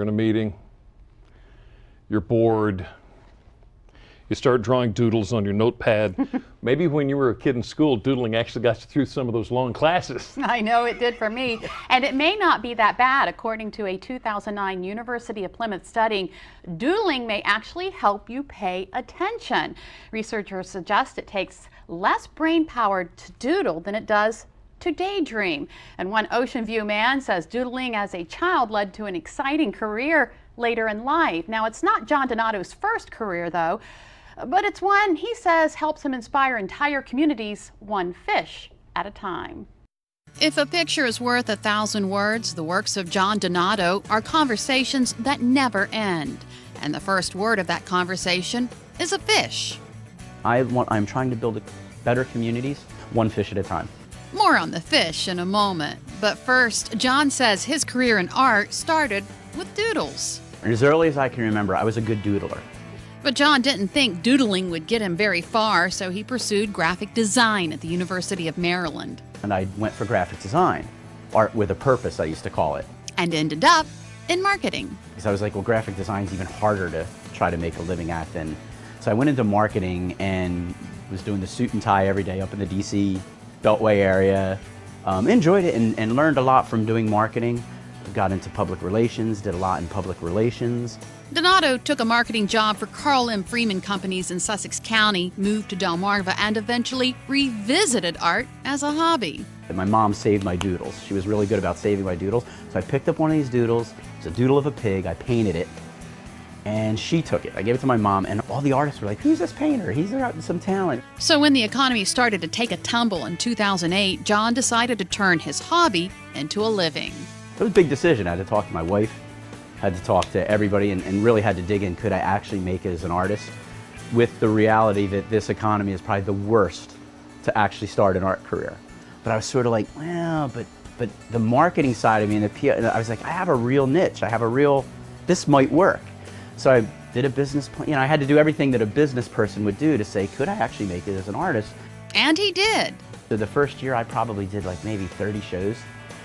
You're in a meeting, you're bored, you start drawing doodles on your notepad. Maybe when you were a kid in school, doodling actually got you through some of those long classes. I know it did for me. And it may not be that bad. According to a 2009 University of Plymouth study, doodling may actually help you pay attention. Researchers suggest it takes less brain power to doodle than it does to daydream. And one Ocean View man says doodling as a child led to an exciting career later in life. Now, it's not John Donato's first career, though, but it's one he says helps him inspire entire communities one fish at a time. If a picture is worth 1,000 words, the works of John Donato are conversations that never end. And the first word of that conversation is a fish. I'm trying to build better communities, one fish at a time. More on the fish in a moment. But first, John says his career in art started with doodles. As early as I can remember, I was a good doodler. But John didn't think doodling would get him very far, so he pursued graphic design at the University of Maryland. And I went for graphic design, art with a purpose, I used to call it. And ended up in marketing. Because I was like, well, graphic design's even harder to try to make a living at than. So I went into marketing and was doing the suit and tie every day up in the DC Beltway area. Enjoyed it and learned a lot from doing marketing. Got into public relations, did a lot in public relations. Donato took a marketing job for Carl M. Freeman Companies in Sussex County, moved to Delmarva, and eventually revisited art as a hobby. And my mom saved my doodles. She was really good about saving my doodles. So I picked up one of these doodles. It's a doodle of a pig. I painted it. And she took it. I gave it to my mom, and all the artists were like, who's this painter? He's got some talent. So when the economy started to take a tumble in 2008, John decided to turn his hobby into a living. It was a big decision. I had to talk to my wife, had to talk to everybody, and really had to dig in. Could I actually make it as an artist? With the reality that this economy is probably the worst to actually start an art career. But I was sort of like, well, but the marketing side of me, and I was like, I have a real niche. I have a real, this might work. So I did a business plan. I had to do everything that a business person would do to say, could I actually make it as an artist? And he did. So the first year I probably did like maybe 30 shows.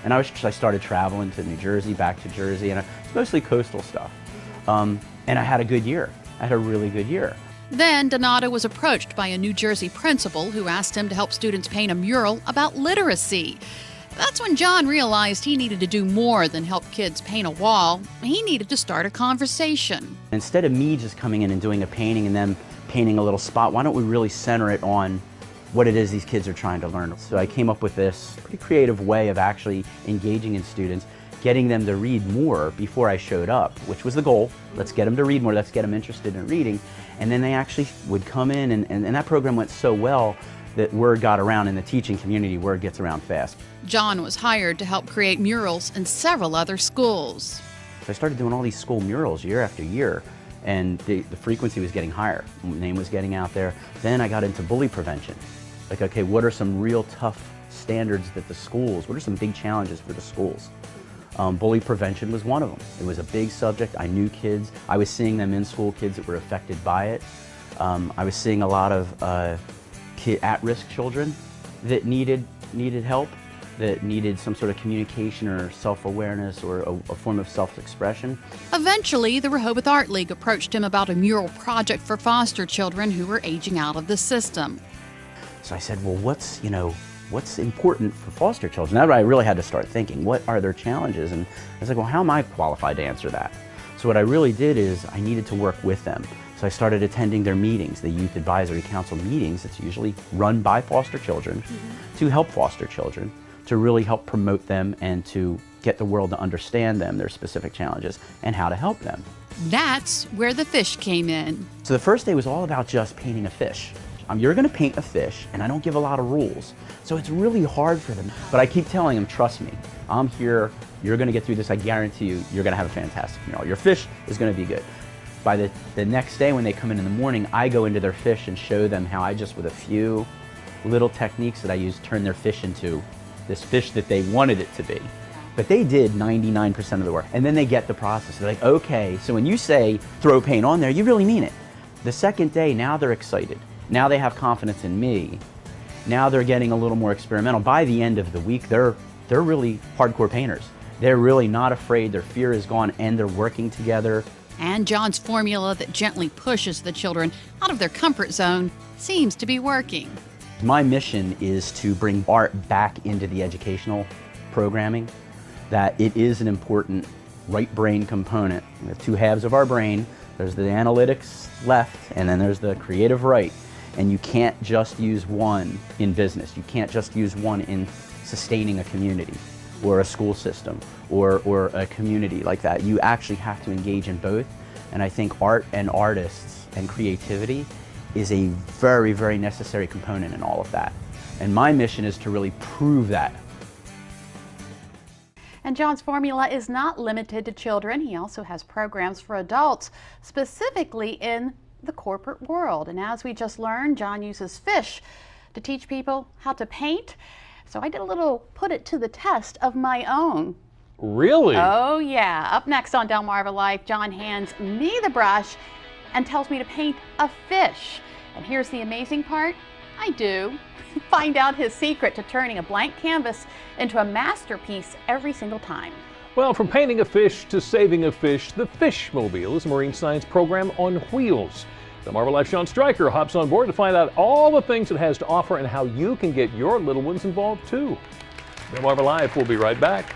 And I started traveling to New Jersey, back to Jersey, and it's mostly coastal stuff. And I had a good year. I had a really good year. Then Donato was approached by a New Jersey principal who asked him to help students paint a mural about literacy. That's when John realized he needed to do more than help kids paint a wall. He needed to start a conversation. Instead of me just coming in and doing a painting and them painting a little spot, why don't we really center it on what it is these kids are trying to learn? So I came up with this pretty creative way of actually engaging in students, getting them to read more before I showed up, which was the goal. Let's get them to read more, let's get them interested in reading. And then they actually would come in, and that program went so well that word got around in the teaching community. Word gets around fast. John was hired to help create murals in several other schools. So I started doing all these school murals year after year, and the frequency was getting higher. My name was getting out there. Then I got into bully prevention. Like, okay, what are some real tough standards that the schools, what are some big challenges for the schools? Bully prevention was one of them. It was a big subject. I knew kids. I was seeing them in school, kids that were affected by it. I was seeing a lot of at-risk children that needed help, that needed some sort of communication or self-awareness or a form of self-expression. Eventually, the Rehoboth Art League approached him about a mural project for foster children who were aging out of the system. So I said, well, what's important for foster children? That's what I really had to start thinking. What are their challenges? And I was like, well, how am I qualified to answer that? So what I really did is I needed to work with them. So I started attending their meetings, the Youth Advisory Council meetings. It's usually run by foster children to help foster children, to really help promote them and to get the world to understand them, their specific challenges, and how to help them. That's where the fish came in. So the first day was all about just painting a fish. You're going to paint a fish, and I don't give a lot of rules. So it's really hard for them. But I keep telling them, trust me, I'm here, you're going to get through this, I guarantee you, you're going to have a fantastic mural. Your fish is going to be good. By the next day when they come in the morning, I go into their fish and show them how I just, with a few little techniques that I use, turn their fish into this fish that they wanted it to be. But they did 99% of the work. And then they get the process. They're like, okay, so when you say throw paint on there, you really mean it. The second day, now they're excited. Now they have confidence in me. Now they're getting a little more experimental. By the end of the week, they're really hardcore painters. They're really not afraid, their fear is gone, and they're working together. And John's formula that gently pushes the children out of their comfort zone seems to be working. My mission is to bring art back into the educational programming, that it is an important right brain component. We have two halves of our brain. There's the analytics left, and then there's the creative right. And you can't just use one in business. You can't just use one in sustaining a community or a school system or a community like that. You actually have to engage in both. And I think art and artists and creativity is a very, very necessary component in all of that. And my mission is to really prove that. And John's formula is not limited to children. He also has programs for adults, specifically in the corporate world. And as we just learned, John uses fish to teach people how to paint. So I did a little put it to the test of my own. Really? Oh yeah. Up next on Delmarva Life, John hands me the brush and tells me to paint a fish. And here's the amazing part, I do. Find out his secret to turning a blank canvas into a masterpiece every single time. Well, from painting a fish to saving a fish, the Fishmobile is a marine science program on wheels. Delmarva Life Sean Stryker hops on board to find out all the things it has to offer and how you can get your little ones involved too. Delmarva Life will be right back.